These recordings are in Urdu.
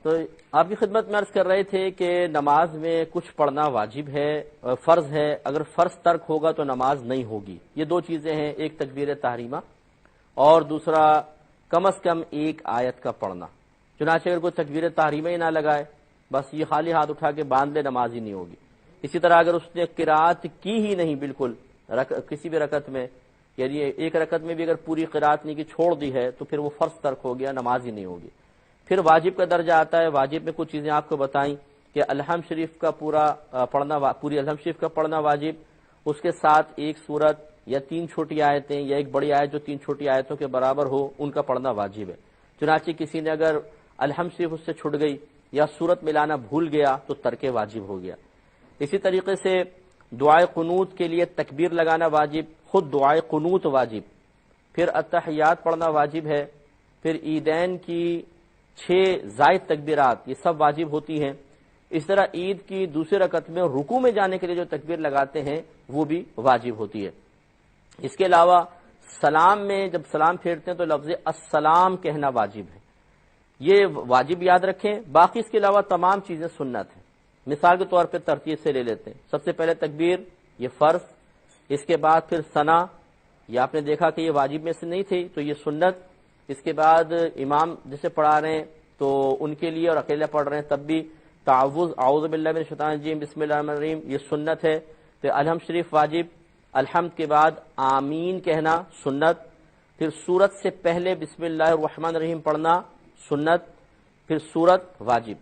تو آپ کی خدمت میں عرض کر رہے تھے کہ نماز میں کچھ پڑھنا واجب ہے، فرض ہے، اگر فرض ترک ہوگا تو نماز نہیں ہوگی۔ یہ دو چیزیں ہیں، ایک تکبیر تحریمہ اور دوسرا کم از کم ایک آیت کا پڑھنا۔ چنانچہ اگر کوئی تکبیر تحریمہ ہی نہ لگائے، بس یہ خالی ہاتھ اٹھا کے باندھ لے، نماز ہی نہیں ہوگی۔ اسی طرح اگر اس نے قرات کی ہی نہیں بالکل کسی بھی رکعت میں، یعنی ایک رکعت میں بھی اگر پوری قرات نہیں کی، چھوڑ دی ہے، تو پھر وہ فرض ترک ہو گیا، نماز ہی نہیں ہوگی۔ پھر واجب کا درجہ آتا ہے۔ واجب میں کچھ چیزیں آپ کو بتائیں کہ الحمد شریف کا پورا پڑھنا، پوری الحمد شریف کا پڑھنا واجب، اس کے ساتھ ایک سورت یا 3 چھوٹی آیتیں یا ایک بڑی آیت جو 3 چھوٹی آیتوں کے برابر ہو، ان کا پڑھنا واجب ہے۔ چنانچہ کسی نے اگر الحمد شریف اس سے چھٹ گئی یا سورت ملانا بھول گیا تو ترک واجب ہو گیا۔ اسی طریقے سے دعائے قنوت کے لیے تکبیر لگانا واجب، خود دعائے قنوت واجب، پھر التحیات پڑھنا واجب ہے، پھر عیدین کی 6 زائد تکبیرات یہ سب واجب ہوتی ہیں۔ اس طرح عید کی دوسری رکعت میں رکوع میں جانے کے لیے جو تکبیر لگاتے ہیں وہ بھی واجب ہوتی ہے۔ اس کے علاوہ سلام میں جب سلام پھیرتے ہیں تو لفظ السلام کہنا واجب ہے، یہ واجب یاد رکھیں۔ باقی اس کے علاوہ تمام چیزیں سنت ہیں۔ مثال کے طور پہ ترتیب سے لے لیتے ہیں۔ سب سے پہلے تکبیر، یہ فرض، اس کے بعد پھر ثنا، یہ آپ نے دیکھا کہ یہ واجب میں سے نہیں تھی تو یہ سنت، اس کے بعد امام جسے پڑھا رہے ہیں تو ان کے لیے اور اکیلے پڑھ رہے ہیں تب بھی تعوذ، اعوذ باللہ من الشیطان الرجیم، بسم اللہ الرحمن الرحیم، یہ سنت ہے۔ پھر الحمد شریف واجب، الحمد کے بعد آمین کہنا سنت، پھر سورت سے پہلے بسم اللہ الرحمن الرحیم پڑھنا سنت، پھر سورت واجب،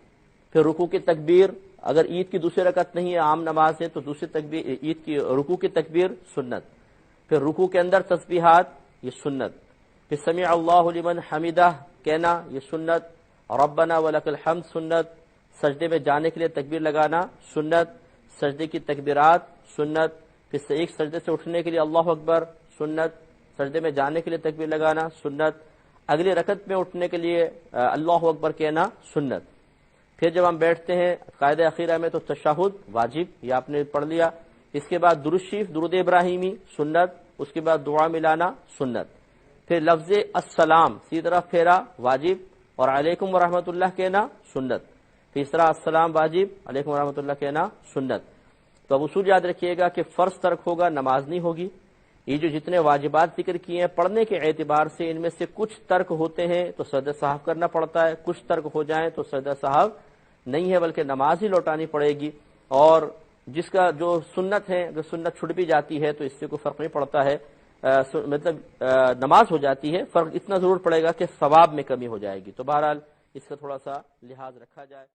پھر رکوع کی تکبیر، اگر عید کی دوسری رکعت نہیں ہے، عام نماز ہے تو دوسری تکبیر، عید کی رکوع کی تکبیر سنت، پھر رکوع کے اندر تسبیحات یہ سنت، پھر سمع اللہ لمن حمدہ کہنا یہ سنت، ربنا ولک الحمد سنت، سجدے میں جانے کے لیے تکبیر لگانا سنت، سجدے کی تکبیرات سنت، پھر ایک سجدے سے اٹھنے کے لیے اللہ اکبر سنت، سجدے میں جانے کے لیے تکبیر لگانا سنت، اگلی رکعت میں اٹھنے کے لیے اللہ اکبر کہنا سنت۔ پھر جب ہم بیٹھتے ہیں قاعدہ اخیرہ میں تو تشہد واجب، یہ آپ نے پڑھ لیا۔ اس کے بعد درود شریف، درود ابراہیمی سنت، اس کے بعد دعا ملانا سنت، پھر لفظ السلام سیدھی طرف پھیرا واجب اور علیکم ورحمۃ اللہ کہنا سنت، پھر اس طرح السلام واجب، علیکم ورحمۃ اللہ کہنا سنت۔ تو اب اصول یاد رکھیے گا کہ فرض ترک ہوگا، نماز نہیں ہوگی۔ یہ جو جتنے واجبات ذکر کیے ہیں پڑھنے کے اعتبار سے، ان میں سے کچھ ترک ہوتے ہیں تو سجدہ سہو کرنا پڑتا ہے، کچھ ترک ہو جائیں تو سجدہ سہو نہیں ہے بلکہ نماز ہی لوٹانی پڑے گی۔ اور جس کا جو سنت ہے، اگر سنت چھٹ بھی جاتی ہے تو اس سے کوئی فرق نہیں پڑتا ہے، مطلب نماز ہو جاتی ہے، فرق اتنا ضرور پڑے گا کہ ثواب میں کمی ہو جائے گی۔ تو بہرحال اس کا تھوڑا سا لحاظ رکھا جائے۔